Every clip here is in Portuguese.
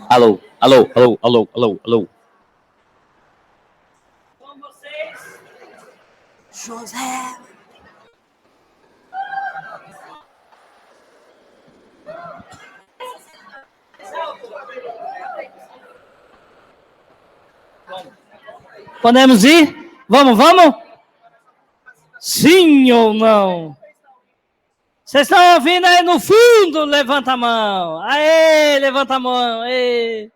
Alô, alô, alô, alô, alô, alô. Com vocês, José. Podemos ir? Vamos, vamos? Sim ou não? Vocês estão ouvindo aí no fundo? Levanta a mão. Aê, levanta a mão. Aê.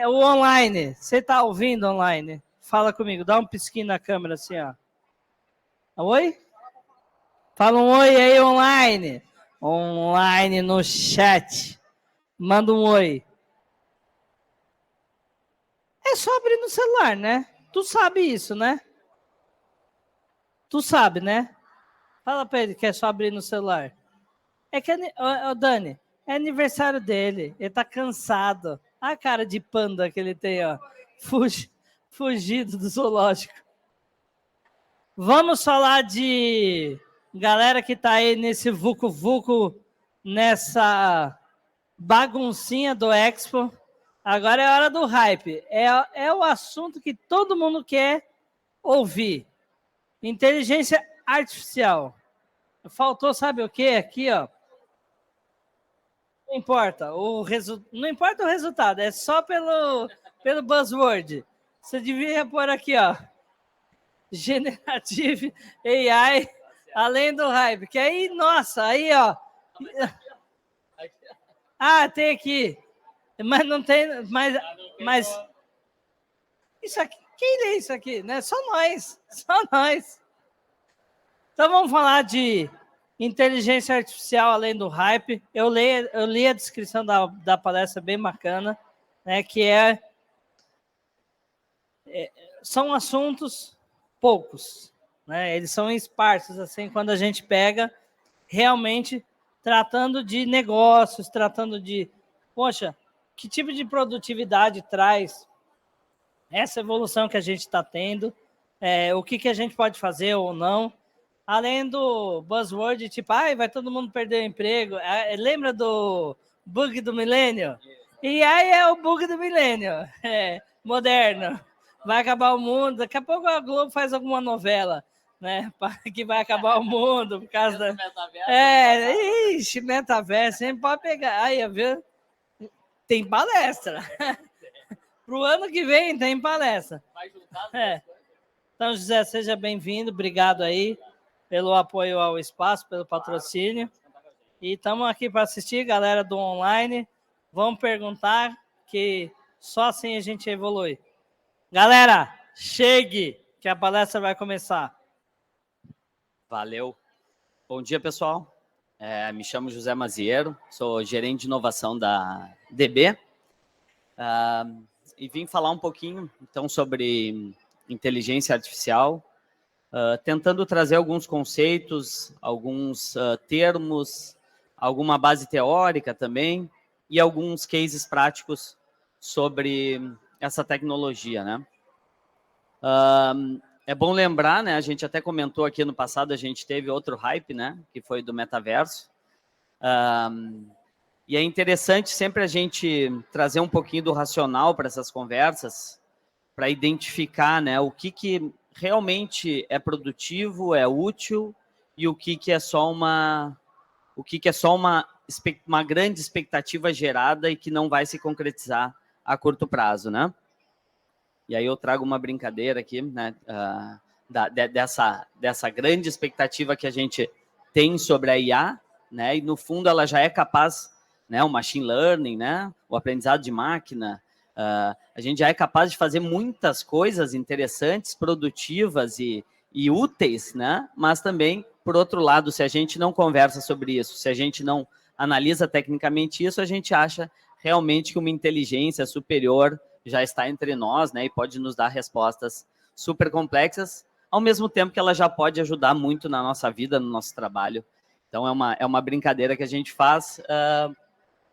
O online, você está ouvindo online? Fala comigo, dá um pisquinho na câmera assim, ó. Oi? Fala um oi aí online. Online no chat. Manda um oi. É só abrir no celular, né? Tu sabe isso, né? Tu sabe, né? Fala pra ele que é só abrir no celular. É que, Dani, é aniversário dele. Ele tá cansado. Olha a cara de panda que ele tem, ó. Fugido do zoológico. Vamos falar de galera que tá aí nesse vucu-vucu, nessa baguncinha do Expo. Agora é hora do hype. É o assunto que todo mundo quer ouvir. Inteligência artificial. Faltou, sabe o quê? Aqui, ó. Não importa. Não importa o resultado, é só pelo buzzword. Você devia pôr aqui, ó. Generative AI, além do hype. Que aí, nossa, aí, ó. Ah, tem aqui. Mas não tem. Mas isso aqui. Quem lê isso aqui? Né? Só nós. Só nós. Então vamos falar de inteligência artificial além do hype. Eu li a descrição da palestra, bem bacana, né, que são assuntos poucos, né, eles são esparsos, assim, quando a gente pega realmente tratando de negócios, tratando de, poxa, que tipo de produtividade traz essa evolução que a gente está tendo, o que a gente pode fazer ou não. Além do buzzword, tipo, vai todo mundo perder o emprego. Lembra do bug do milênio? E aí é o bug do milênio, moderno. Vai acabar o mundo. Daqui a pouco a Globo faz alguma novela, né? Que vai acabar o mundo por causa da... Ixi, metaverso, sempre pode pegar. Aí, viu? Tem palestra. Pro ano que vem tem palestra. Vai juntar Então, José, seja bem-vindo. Obrigado aí pelo apoio ao espaço, pelo patrocínio. E estamos aqui para assistir, galera do online. Vamos perguntar, que só assim a gente evolui. Galera, chegue, que a palestra vai começar. Valeu. Bom dia, pessoal. Me chamo José Maziero, sou gerente de inovação da DB. E vim falar um pouquinho, então, sobre inteligência artificial, tentando trazer alguns conceitos, alguns termos, alguma base teórica também e alguns cases práticos sobre essa tecnologia, né? É bom lembrar, né? A gente até comentou aqui no passado, a gente teve outro hype, né? Que foi do metaverso. E é interessante sempre a gente trazer um pouquinho do racional para essas conversas, para identificar, né, o que realmente é produtivo, é útil, e o que é só uma grande expectativa gerada e que não vai se concretizar a curto prazo, né? E aí eu trago uma brincadeira aqui, né, dessa grande expectativa que a gente tem sobre a IA, né? E no fundo ela já é capaz, né, o machine learning, né, o aprendizado de máquina, a gente já é capaz de fazer muitas coisas interessantes, produtivas e úteis, né? Mas também, por outro lado, se a gente não conversa sobre isso, se a gente não analisa tecnicamente isso, a gente acha realmente que uma inteligência superior já está entre nós, né, e pode nos dar respostas super complexas, ao mesmo tempo que ela já pode ajudar muito na nossa vida, no nosso trabalho. Então, é uma brincadeira que a gente faz,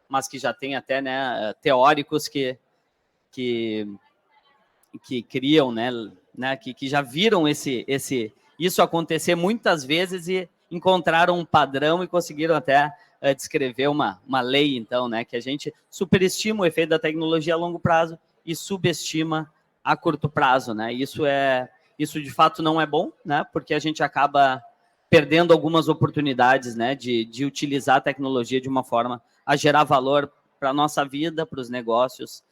mas que já tem até, né, teóricos que criam, né, que já viram isso acontecer muitas vezes e encontraram um padrão e conseguiram até descrever uma lei, então, né, que a gente superestima o efeito da tecnologia a longo prazo e subestima a curto prazo, né? Isso de fato não é bom, né? Porque a gente acaba perdendo algumas oportunidades, né, de utilizar a tecnologia de uma forma a gerar valor para a nossa vida, para os negócios,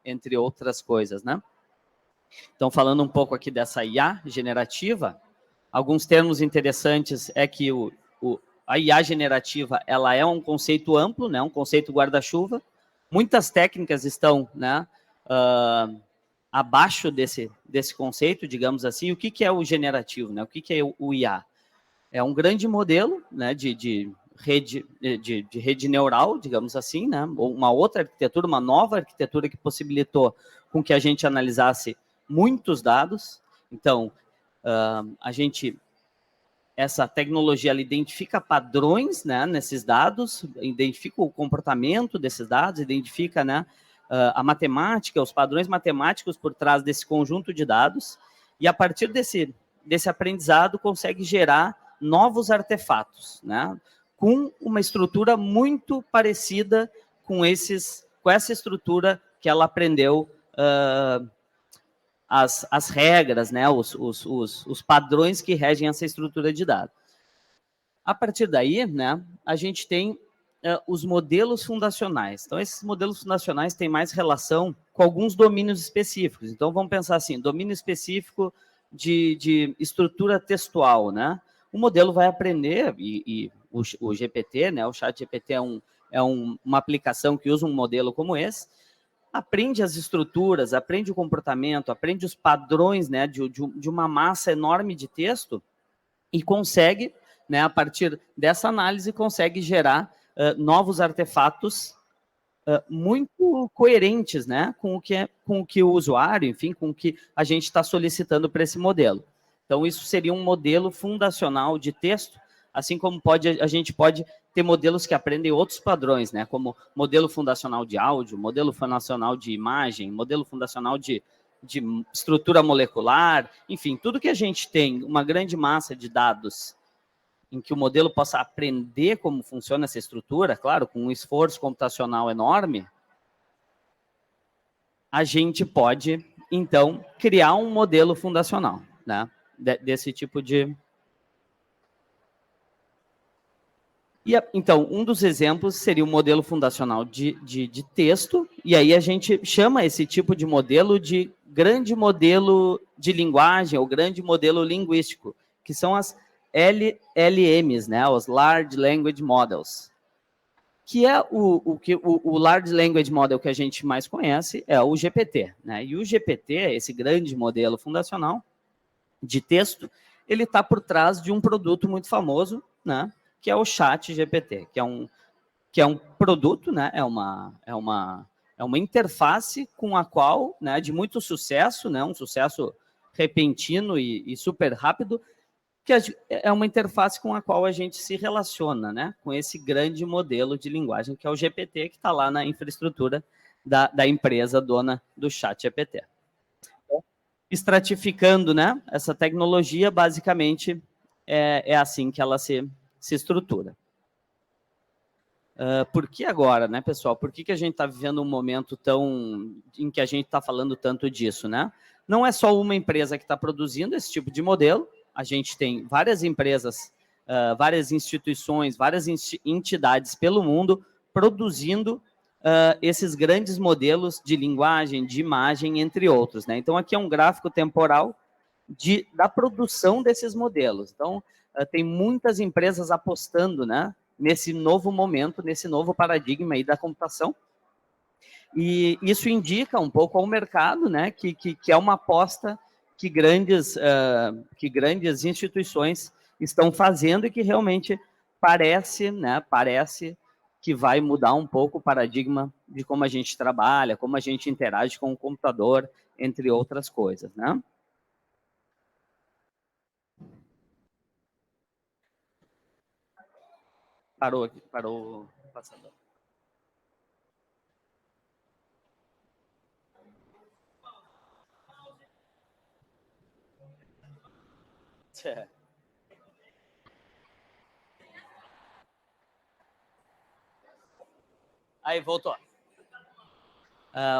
entre outras coisas, né? Então, falando um pouco aqui dessa IA generativa, alguns termos interessantes é que a IA generativa, ela é um conceito amplo, né, um conceito guarda-chuva. Muitas técnicas estão, né, abaixo desse conceito, digamos assim. O que é o generativo, né? O que é o IA? É um grande modelo, né, de rede neural, digamos assim, né? Ou uma outra arquitetura, uma nova arquitetura que possibilitou com que a gente analisasse muitos dados. Então, essa tecnologia ela identifica padrões, né, nesses dados, identifica o comportamento desses dados, identifica, né, a matemática, os padrões matemáticos por trás desse conjunto de dados, e a partir desse aprendizado consegue gerar novos artefatos, né, com uma estrutura muito parecida com essa estrutura que ela aprendeu, as regras, né, os padrões que regem essa estrutura de dados. A partir daí, né, a gente tem os modelos fundacionais. Então, esses modelos fundacionais têm mais relação com alguns domínios específicos. Então, vamos pensar assim, domínio específico de estrutura textual, né? O modelo vai aprender, e o GPT, né, o ChatGPT é uma aplicação que usa um modelo como esse, aprende as estruturas, aprende o comportamento, aprende os padrões, né, de uma massa enorme de texto e consegue, né, a partir dessa análise, consegue gerar novos artefatos muito coerentes, né, com o que o usuário, enfim, com o que a gente está solicitando para esse modelo. Então, isso seria um modelo fundacional de texto, assim como a gente pode ter modelos que aprendem outros padrões, né, como modelo fundacional de áudio, modelo fundacional de imagem, modelo fundacional de estrutura molecular, enfim, tudo que a gente tem, uma grande massa de dados em que o modelo possa aprender como funciona essa estrutura, claro, com um esforço computacional enorme, a gente pode, então, criar um modelo fundacional, né, desse tipo de... Então, um dos exemplos seria o modelo fundacional de texto, e aí a gente chama esse tipo de modelo de grande modelo de linguagem, ou grande modelo linguístico, que são as LLMs, né, os Large Language Models, que é o Large Language Model que a gente mais conhece, é o GPT, né, e o GPT, esse grande modelo fundacional de texto, ele está por trás de um produto muito famoso, né, que é o ChatGPT, que é um produto, né, é uma interface com a qual, né, de muito sucesso, né, um sucesso repentino e super rápido, que é uma interface com a qual a gente se relaciona, né, com esse grande modelo de linguagem que é o GPT, que está lá na infraestrutura da empresa dona do ChatGPT. Estratificando, né, essa tecnologia, basicamente, é assim que ela se estrutura. Por que agora, né, pessoal? Por que a gente está vivendo um momento em que a gente está falando tanto disso, né? Não é só uma empresa que está produzindo esse tipo de modelo, a gente tem várias empresas, várias instituições, várias entidades pelo mundo produzindo esses grandes modelos de linguagem, de imagem, entre outros, né? Então, aqui é um gráfico temporal da produção desses modelos. Então, tem muitas empresas apostando, né, nesse novo momento, nesse novo paradigma aí da computação. E isso indica um pouco ao mercado, né, que é uma aposta que grandes instituições estão fazendo e que realmente parece que vai mudar um pouco o paradigma de como a gente trabalha, como a gente interage com o computador, entre outras coisas, né? Parou aqui, parou o passador. Aí, voltou.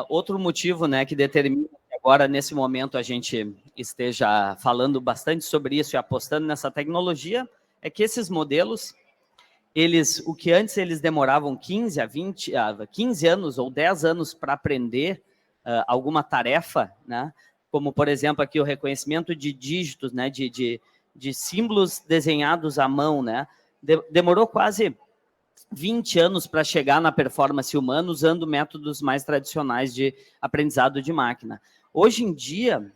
Outro motivo, né, que determina que agora, nesse momento, a gente esteja falando bastante sobre isso e apostando nessa tecnologia, é que esses modelos, o que antes eles demoravam 15 anos ou 10 anos para aprender alguma tarefa, né, como, por exemplo, aqui o reconhecimento de dígitos, né, de símbolos desenhados à mão, né, demorou quase 20 anos para chegar na performance humana usando métodos mais tradicionais de aprendizado de máquina. Hoje em dia,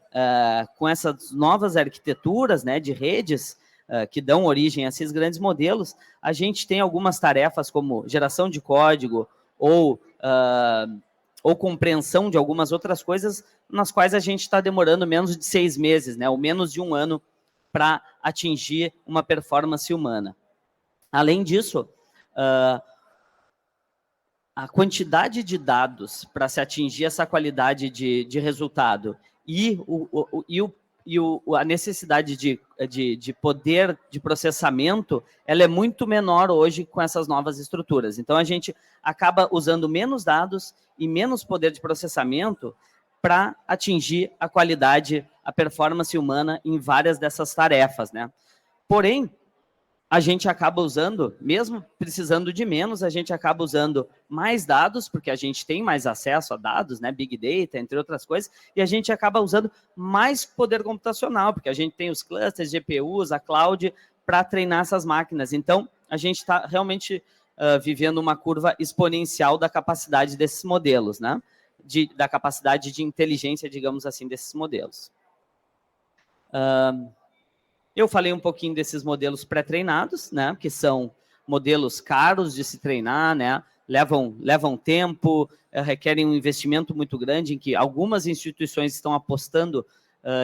com essas novas arquiteturas, né, de redes que dão origem a esses grandes modelos, a gente tem algumas tarefas como geração de código ou compreensão de algumas outras coisas nas quais a gente está demorando menos de 6 meses, né, ou menos de 1 ano para atingir uma performance humana. Além disso, a quantidade de dados para se atingir essa qualidade de resultado e a necessidade de poder de processamento, ela é muito menor hoje com essas novas estruturas. Então, a gente acaba usando menos dados e menos poder de processamento para atingir a qualidade, a performance humana em várias dessas tarefas, né? Porém, a gente acaba usando, mesmo precisando de menos, a gente acaba usando mais dados, porque a gente tem mais acesso a dados, né, Big Data, entre outras coisas, e a gente acaba usando mais poder computacional, porque a gente tem os clusters, GPUs, a cloud, para treinar essas máquinas. Então, a gente está realmente vivendo uma curva exponencial da capacidade desses modelos, né, da capacidade de inteligência, digamos assim, desses modelos. Eu falei um pouquinho desses modelos pré-treinados, né, que são modelos caros de se treinar, né, levam tempo, requerem um investimento muito grande, em que algumas instituições estão apostando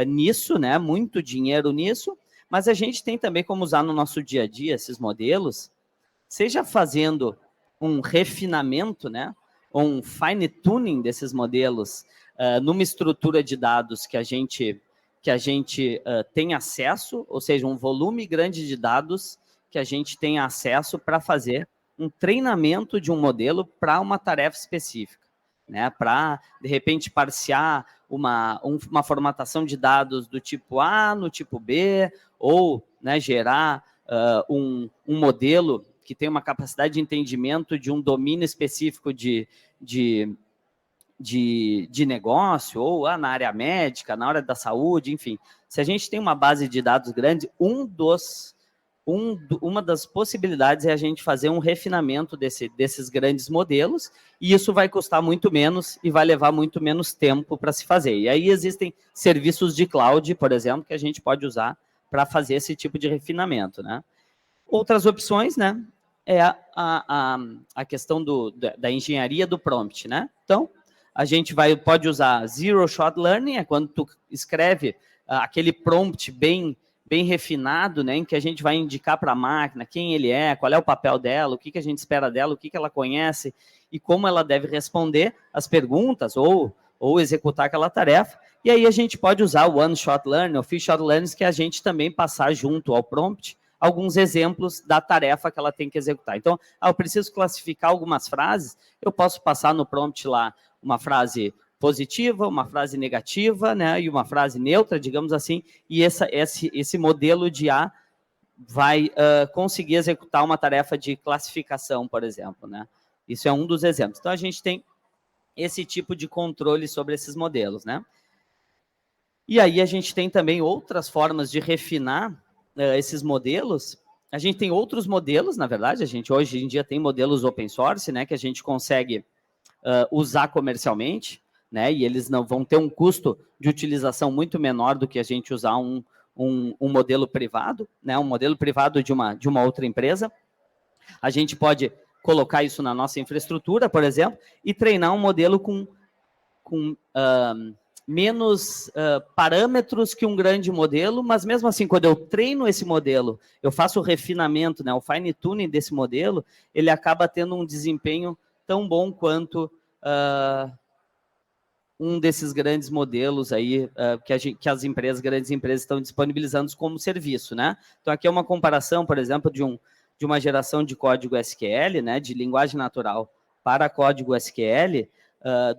nisso, né, muito dinheiro nisso, mas a gente tem também como usar no nosso dia a dia esses modelos, seja fazendo um refinamento, né, ou um fine-tuning desses modelos numa estrutura de dados que a gente tem acesso, ou seja, um volume grande de dados que a gente tem acesso para fazer um treinamento de um modelo para uma tarefa específica, né? Para, de repente, parsear uma formatação de dados do tipo A no tipo B, ou, né, gerar um modelo que tem uma capacidade de entendimento de um domínio específico de negócio, ou na área médica, na área da saúde, enfim. Se a gente tem uma base de dados grande, uma das possibilidades é a gente fazer um refinamento desses grandes modelos, e isso vai custar muito menos e vai levar muito menos tempo para se fazer. E aí existem serviços de cloud, por exemplo, que a gente pode usar para fazer esse tipo de refinamento, né? Outras opções, né, é a questão da engenharia do prompt, né? Então, a gente pode usar Zero Shot Learning, é quando tu escreve aquele prompt bem refinado, né, em que a gente vai indicar para a máquina quem ele é, qual é o papel dela, o que a gente espera dela, o que ela conhece e como ela deve responder as perguntas ou executar aquela tarefa. E aí a gente pode usar o One Shot Learning, o Few Shot Learning, que a gente também passar junto ao prompt alguns exemplos da tarefa que ela tem que executar. Então, eu preciso classificar algumas frases, eu posso passar no prompt lá uma frase positiva, uma frase negativa, né, e uma frase neutra, digamos assim, e esse modelo de IA vai conseguir executar uma tarefa de classificação, por exemplo, né? Isso é um dos exemplos. Então, a gente tem esse tipo de controle sobre esses modelos, né? E aí a gente tem também outras formas de refinar esses modelos. A gente tem outros modelos, na verdade, a gente hoje em dia tem modelos open source, né, que a gente consegue usar comercialmente, né, e eles não vão ter um custo de utilização muito menor do que a gente usar um modelo privado, né, um modelo privado de uma outra empresa. A gente pode colocar isso na nossa infraestrutura, por exemplo, e treinar um modelo com menos parâmetros que um grande modelo, mas mesmo assim, quando eu treino esse modelo, eu faço o refinamento, né, o fine tuning desse modelo, ele acaba tendo um desempenho tão bom quanto um desses grandes modelos aí que as grandes empresas estão disponibilizando como serviço, né? Então, aqui é uma comparação, por exemplo, de uma geração de código SQL, né, de linguagem natural para código SQL,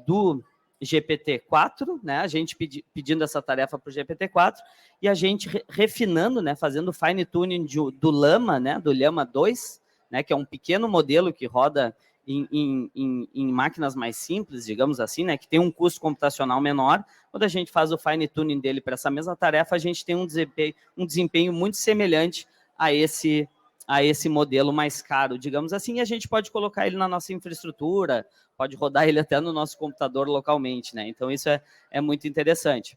do GPT-4, né, a gente pedindo essa tarefa para o GPT-4, e a gente refinando, né, fazendo fine tuning do Llama, né, do Llama 2, né, que é um pequeno modelo que roda em máquinas mais simples, digamos assim, né, que tem um custo computacional menor. Quando a gente faz o fine tuning dele para essa mesma tarefa, a gente tem um desempenho muito semelhante a esse modelo mais caro, digamos assim, e a gente pode colocar ele na nossa infraestrutura, pode rodar ele até no nosso computador localmente, né? Então, isso é muito interessante.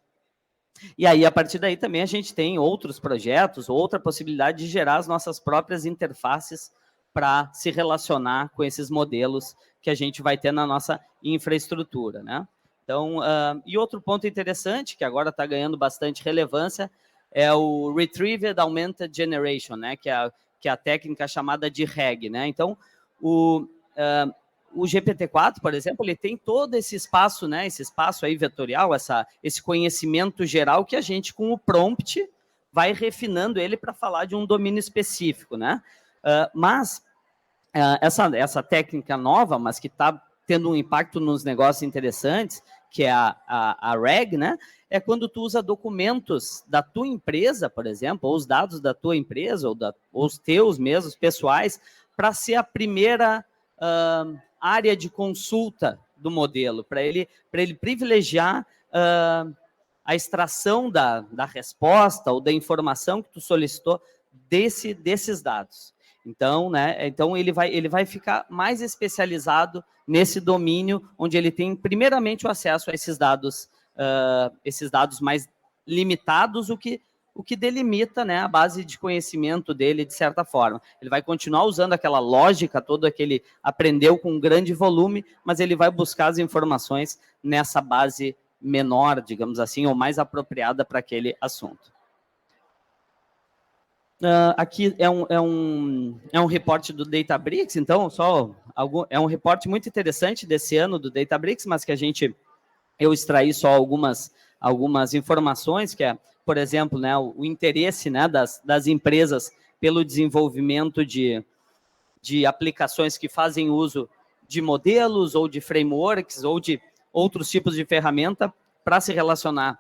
E aí, a partir daí, também a gente tem outros projetos, outra possibilidade de gerar as nossas próprias interfaces para se relacionar com esses modelos que a gente vai ter na nossa infraestrutura, né? Então, e outro ponto interessante, que agora está ganhando bastante relevância, é o Retrieved Augmented Generation, né? Que é a técnica chamada de RAG, né? Então, o GPT-4, por exemplo, ele tem todo esse espaço, né? Esse espaço aí vetorial, esse conhecimento geral que a gente, com o prompt, vai refinando ele para falar de um domínio específico, né? Mas essa técnica nova, mas que está tendo um impacto nos negócios interessantes, que é a RAG, né? É quando tu usa documentos da tua empresa, por exemplo, ou os dados da tua empresa, ou os teus mesmos, pessoais, para ser a primeira área de consulta do modelo, para ele privilegiar a extração da resposta ou da informação que tu solicitou desses dados. Então, né, ele vai ficar mais especializado nesse domínio, onde ele tem, primeiramente, o acesso a esses dados mais limitados, o que delimita, né, a base de conhecimento dele, de certa forma. Ele vai continuar usando aquela lógica toda que ele aprendeu com um grande volume, mas ele vai buscar as informações nessa base menor, digamos assim, ou mais apropriada para aquele assunto. Aqui é um reporte do Databricks, então, é um reporte muito interessante desse ano do Databricks, mas que eu extraí só algumas informações, que é, por exemplo, né, o interesse, né, das empresas pelo desenvolvimento de aplicações que fazem uso de modelos ou de frameworks ou de outros tipos de ferramenta para se relacionar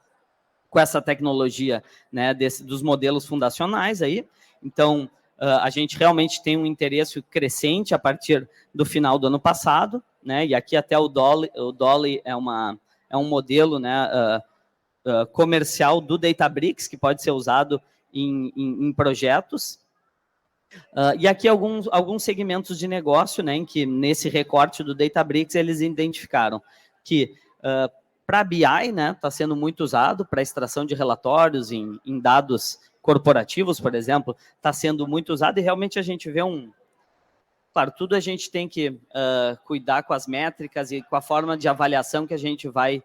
com essa tecnologia, né, dos modelos fundacionais aí. Então, a gente realmente tem um interesse crescente a partir do final do ano passado, né, e aqui até o Dolly é um modelo, né, comercial do Databricks, que pode ser usado em projetos. E aqui alguns segmentos de negócio, né, em que nesse recorte do Databricks eles identificaram que para BI, né, está sendo muito usado para extração de relatórios em dados corporativos, por exemplo, está sendo muito usado e realmente a gente vê Claro, tudo a gente tem que cuidar com as métricas e com a forma de avaliação que a gente vai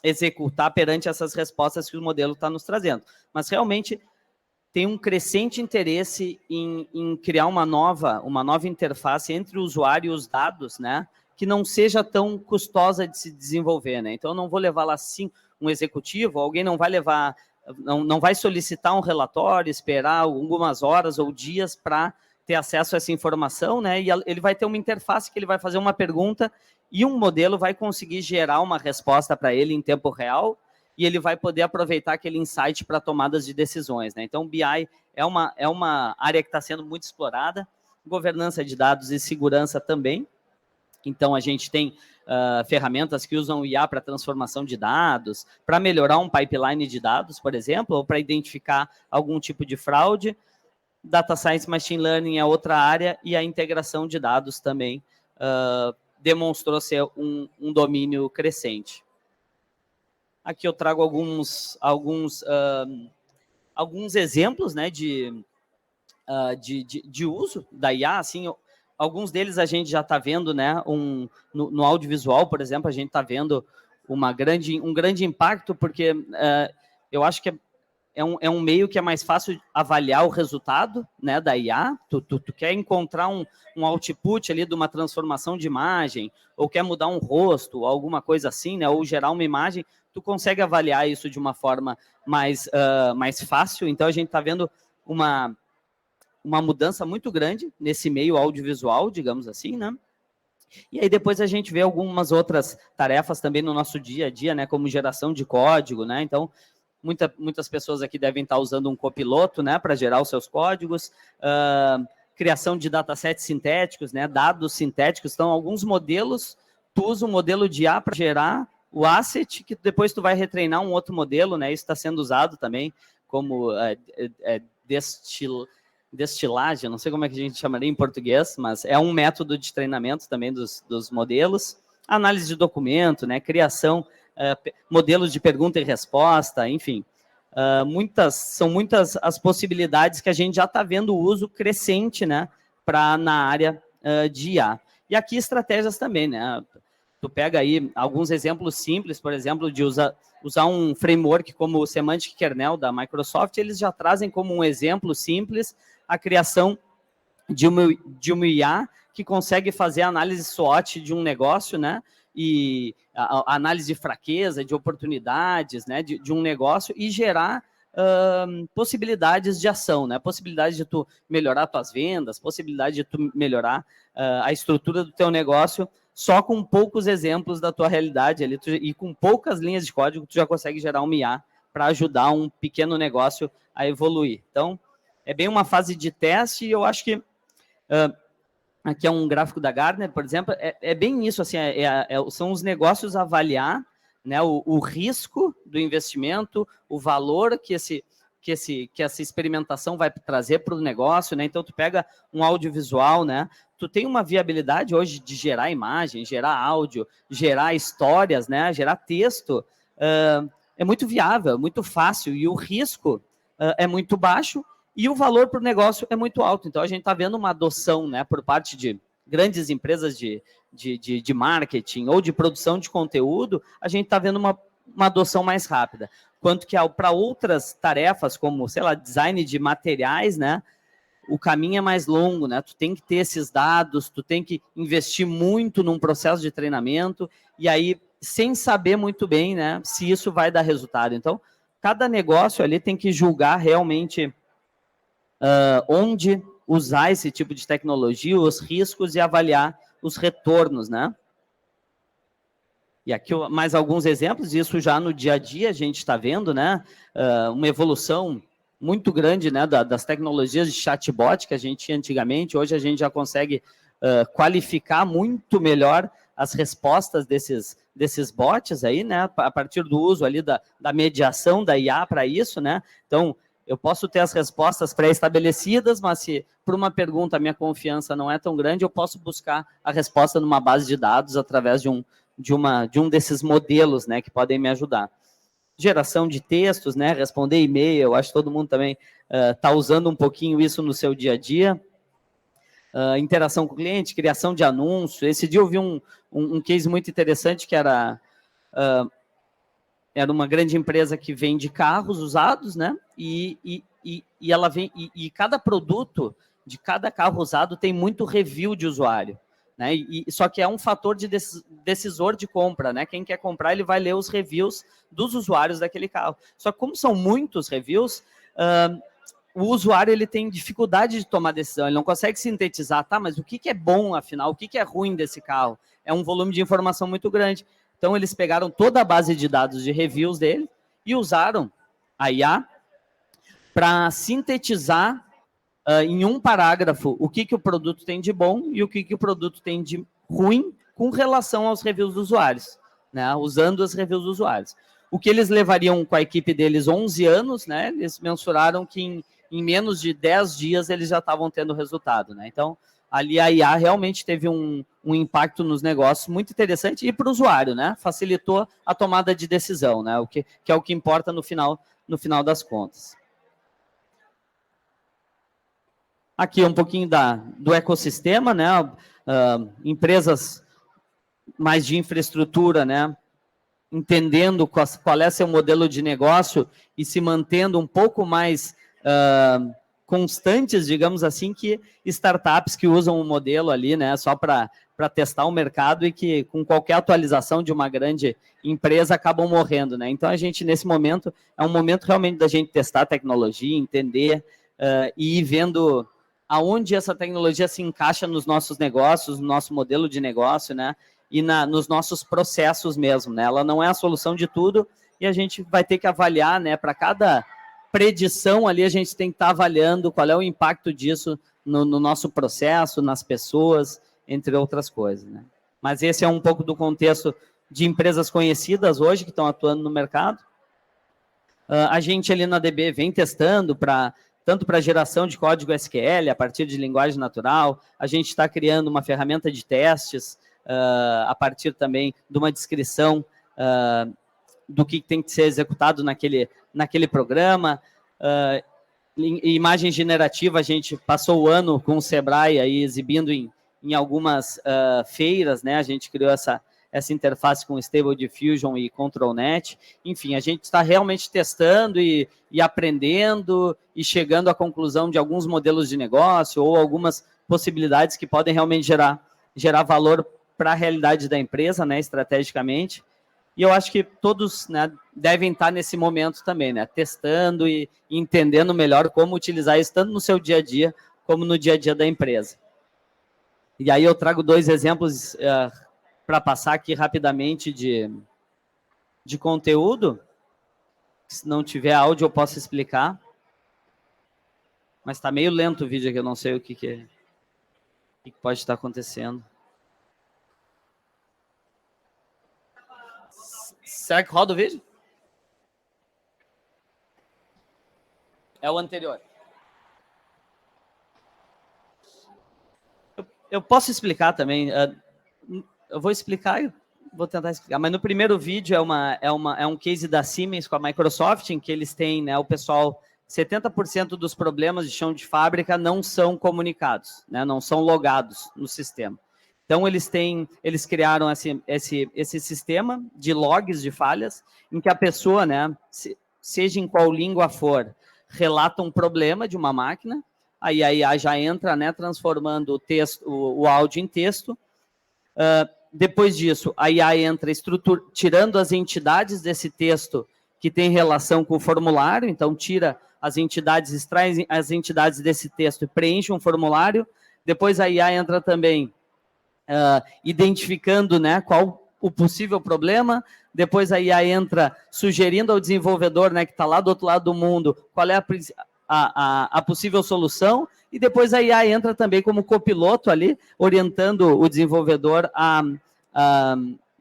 executar perante essas respostas que o modelo está nos trazendo. Mas realmente tem um crescente interesse em criar uma nova interface entre o usuário e os dados, né, que não seja tão custosa de se desenvolver, né? Então, eu não vou levar lá assim um executivo, alguém não vai solicitar um relatório, esperar algumas horas ou dias para ter acesso a essa informação, né? E ele vai ter uma interface que ele vai fazer uma pergunta e um modelo vai conseguir gerar uma resposta para ele em tempo real e ele vai poder aproveitar aquele insight para tomadas de decisões, né? Então, BI é uma área que está sendo muito explorada, governança de dados e segurança também. Então, a gente tem ferramentas que usam IA para transformação de dados, para melhorar um pipeline de dados, por exemplo, ou para identificar algum tipo de fraude. Data Science Machine Learning é outra área e a integração de dados também demonstrou ser um domínio crescente. Aqui eu trago alguns exemplos, né, de de uso da IA, assim, alguns deles a gente já está vendo, né, no audiovisual, por exemplo, a gente está vendo um grande impacto, porque eu acho que é um meio que é mais fácil avaliar o resultado, né, da IA. Tu quer encontrar um output ali de uma transformação de imagem, ou quer mudar um rosto, ou alguma coisa assim, né, ou gerar uma imagem, tu consegue avaliar isso de uma forma mais fácil. Então, a gente está vendo uma mudança muito grande nesse meio audiovisual, digamos assim, né? E aí depois a gente vê algumas outras tarefas também no nosso dia a dia, né, como geração de código, né? Então, muitas pessoas aqui devem estar usando um copiloto, né, para gerar os seus códigos, criação de datasets sintéticos, né, dados sintéticos. Então, alguns modelos, tu usa um modelo de IA para gerar o asset, que depois tu vai retreinar um outro modelo, né? Isso está sendo usado também como destilagem, não sei como é que a gente chamaria em português, mas é um método de treinamento também dos modelos. Análise de documento, né, criação, modelos de pergunta e resposta, enfim. São muitas as possibilidades que a gente já está vendo o uso crescente, né, na área de IA. E aqui estratégias também, né? Tu pega aí alguns exemplos simples, por exemplo, de usar um framework como o Semantic Kernel da Microsoft, eles já trazem como um exemplo simples a criação de uma IA que consegue fazer a análise SWOT de um negócio, né? E a análise de fraqueza, de oportunidades, né? De um negócio e gerar possibilidades de ação, né? Possibilidade de tu melhorar tuas vendas, possibilidade de tu melhorar a estrutura do teu negócio, só com poucos exemplos da tua realidade ali, e com poucas linhas de código, tu já consegue gerar uma IA para ajudar um pequeno negócio a evoluir. Então, é bem uma fase de teste, e eu acho que aqui é um gráfico da Gartner, por exemplo, é bem isso, assim, são os negócios avaliar, né, o risco do investimento, o valor que essa experimentação vai trazer para o negócio, né? Então, tu pega um audiovisual, né? Tu tem uma viabilidade hoje de gerar imagem, gerar áudio, gerar histórias, né? Gerar texto, é muito viável, muito fácil, e o risco é muito baixo, e o valor para o negócio é muito alto. Então, a gente está vendo uma adoção, né, por parte de grandes empresas de marketing ou de produção de conteúdo, a gente está vendo uma adoção mais rápida. Quanto que para outras tarefas, como, sei lá, design de materiais, né, o caminho é mais longo, né? Tu tem que ter esses dados, tu tem que investir muito num processo de treinamento, e aí, sem saber muito bem, né, se isso vai dar resultado. Então, cada negócio ali tem que julgar realmente onde usar esse tipo de tecnologia, os riscos, e avaliar os retornos, né? E aqui mais alguns exemplos, isso já no dia a dia a gente está vendo, né? Uma evolução muito grande, né, das tecnologias de chatbot que a gente tinha antigamente. Hoje a gente já consegue qualificar muito melhor as respostas desses bots aí, né? A partir do uso ali da mediação da IA para isso, né? Então, eu posso ter as respostas pré-estabelecidas, mas se por uma pergunta a minha confiança não é tão grande, eu posso buscar a resposta numa base de dados através de um desses modelos, né, que podem me ajudar. Geração de textos, né, responder e-mail, eu acho que todo mundo também está usando um pouquinho isso no seu dia a dia. Interação com o cliente, criação de anúncios. Esse dia eu vi um case muito interessante, que era uma grande empresa que vende carros usados, né? E ela vem, e cada produto de cada carro usado tem muito review de usuário, né? Só que é um fator de decisor de compra, né? Quem quer comprar, ele vai ler os reviews dos usuários daquele carro. Só que como são muitos reviews, o usuário ele tem dificuldade de tomar decisão, ele não consegue sintetizar, tá, mas o que é bom, afinal, o que é ruim desse carro? É um volume de informação muito grande. Então, eles pegaram toda a base de dados de reviews dele e usaram a IA para sintetizar em um parágrafo o que o produto tem de bom e o que o produto tem de ruim com relação aos reviews dos usuários, né? Usando as reviews dos usuários. O que eles levariam com a equipe deles 11 anos, né? Eles mensuraram que em menos de 10 dias eles já estavam tendo resultado, né? Então, ali a IA realmente teve um impacto nos negócios muito interessante, e para o usuário, né? Facilitou a tomada de decisão, né? Que é o que importa no final das contas. Aqui um pouquinho do ecossistema, né? Empresas mais de infraestrutura, né? Entendendo qual é seu modelo de negócio e se mantendo um pouco mais constantes, digamos assim, que startups que usam o modelo ali, né? Só para testar o mercado e que com qualquer atualização de uma grande empresa acabam morrendo, né? Então a gente nesse momento é um momento realmente da gente testar a tecnologia, entender e ir vendo aonde essa tecnologia se encaixa nos nossos negócios, no nosso modelo de negócio, né? E nos nossos processos mesmo, né? Ela não é a solução de tudo e a gente vai ter que avaliar, né? Para cada predição ali, a gente tem que estar avaliando qual é o impacto disso no nosso processo, nas pessoas, entre outras coisas, né? Mas esse é um pouco do contexto de empresas conhecidas hoje que estão atuando no mercado. A gente ali na DB vem testando tanto para geração de código SQL a partir de linguagem natural, a gente está criando uma ferramenta de testes a partir também de uma descrição do que tem que ser executado naquele programa. Imagem generativa, a gente passou o ano com o Sebrae aí exibindo em algumas feiras, né? A gente criou essa interface com Stable Diffusion e ControlNet. Enfim, a gente está realmente testando e aprendendo e chegando à conclusão de alguns modelos de negócio ou algumas possibilidades que podem realmente gerar valor para a realidade da empresa, né, estrategicamente. E eu acho que todos, né, devem estar nesse momento também, né, testando e entendendo melhor como utilizar isso, tanto no seu dia a dia, como no dia a dia da empresa. E aí eu trago 2 exemplos para passar aqui rapidamente de conteúdo. Se não tiver áudio, eu posso explicar. Mas está meio lento o vídeo aqui, eu não sei o que pode estar acontecendo. Será que roda o vídeo? É o anterior. Eu posso explicar também. Eu vou explicar e vou tentar explicar. Mas no primeiro vídeo é um case da Siemens com a Microsoft, em que eles têm, né, o pessoal, 70% dos problemas de chão de fábrica não são comunicados, né, não são logados no sistema. Então, eles criaram esse sistema de logs de falhas, em que a pessoa, né, seja em qual língua for, relata um problema de uma máquina, aí a IA já entra, né, transformando o áudio em texto. Depois disso, a IA entra tirando as entidades desse texto que tem relação com o formulário, então tira as entidades, extrai as entidades desse texto e preenche um formulário. Depois a IA entra também identificando, né, qual o possível problema. Depois a IA entra sugerindo ao desenvolvedor, né, que está lá do outro lado do mundo, qual é a possível solução. E depois a IA entra também como copiloto ali, orientando o desenvolvedor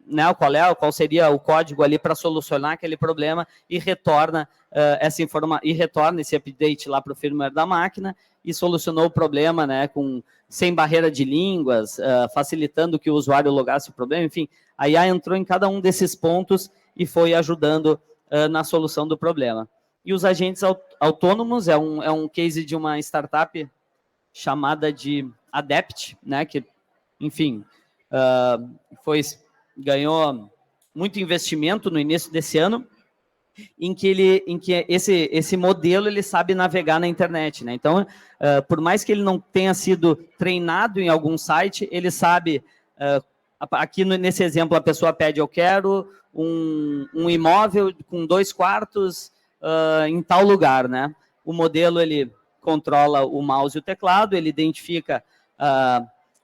né, qual seria o código ali para solucionar aquele problema e retorna esse update lá para o firmware da máquina e solucionou o problema, né, sem barreira de línguas, facilitando que o usuário logasse o problema. Enfim, a IA entrou em cada um desses pontos e foi ajudando na solução do problema. E os agentes autônomos é um case de uma startup chamada de Adept, né, que, enfim, ganhou muito investimento no início desse ano, em que esse modelo ele sabe navegar na internet, né? Então, por mais que ele não tenha sido treinado em algum site, ele sabe, aqui nesse exemplo a pessoa pede, eu quero um imóvel com 2 quartos em tal lugar, né? O modelo ele controla o mouse e o teclado, ele identifica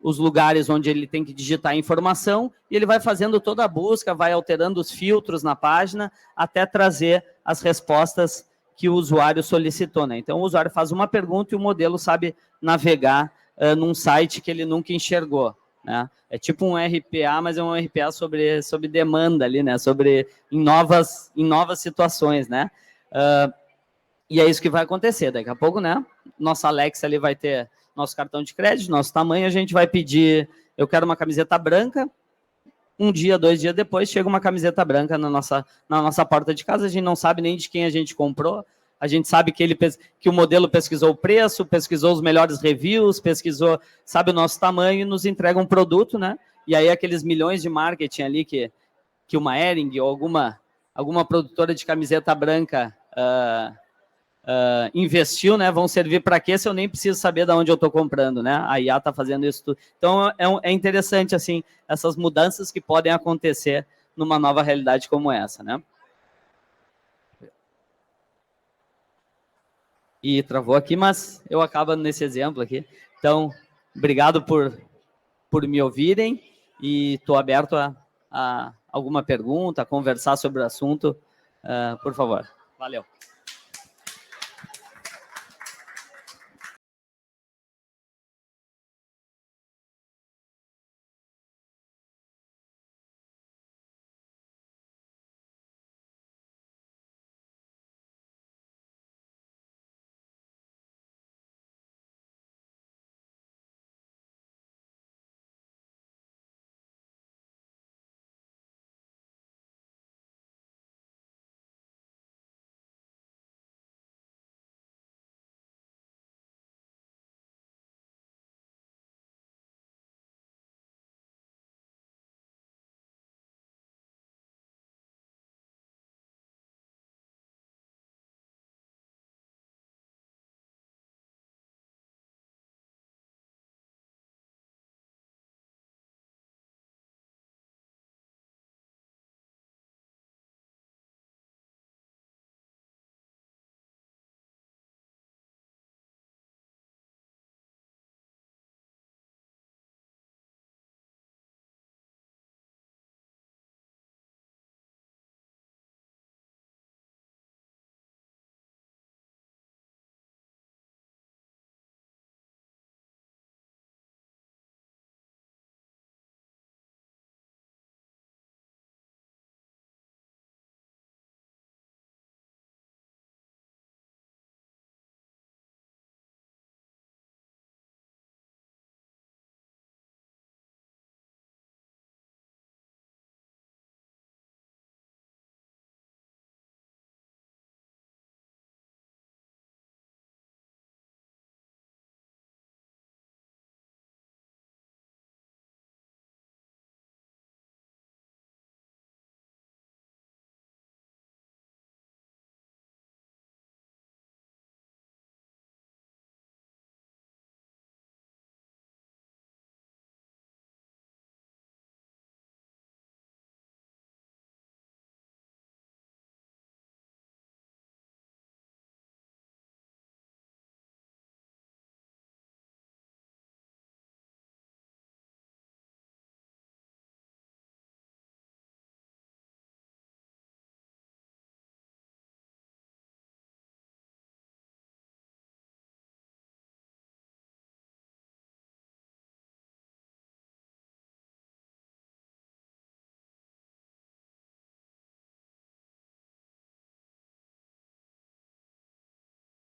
os lugares onde ele tem que digitar a informação e ele vai fazendo toda a busca, vai alterando os filtros na página até trazer as respostas que o usuário solicitou, né? Então, o usuário faz uma pergunta e o modelo sabe navegar num site que ele nunca enxergou, né? É tipo um RPA, mas é um RPA sobre demanda ali, né? Em novas situações, né? E é isso que vai acontecer. Daqui a pouco, né? Nossa Alexa ali vai ter nosso cartão de crédito, nosso tamanho, a gente vai pedir, eu quero uma camiseta branca, 1 dia, 2 dias depois, chega uma camiseta branca na nossa porta de casa, a gente não sabe nem de quem a gente comprou, a gente sabe que o modelo pesquisou o preço, pesquisou os melhores reviews, pesquisou, sabe o nosso tamanho e nos entrega um produto, né? E aí aqueles milhões de marketing ali que uma Hering ou alguma produtora de camiseta branca investiu, né? Vão servir para quê se eu nem preciso saber de onde eu estou comprando, né? A IA está fazendo isso tudo. Então, é interessante, assim, essas mudanças que podem acontecer numa nova realidade como essa, né? E travou aqui, mas eu acabo nesse exemplo aqui. Então, obrigado por me ouvirem e estou aberto a alguma pergunta, a conversar sobre o assunto, por favor. Valeu.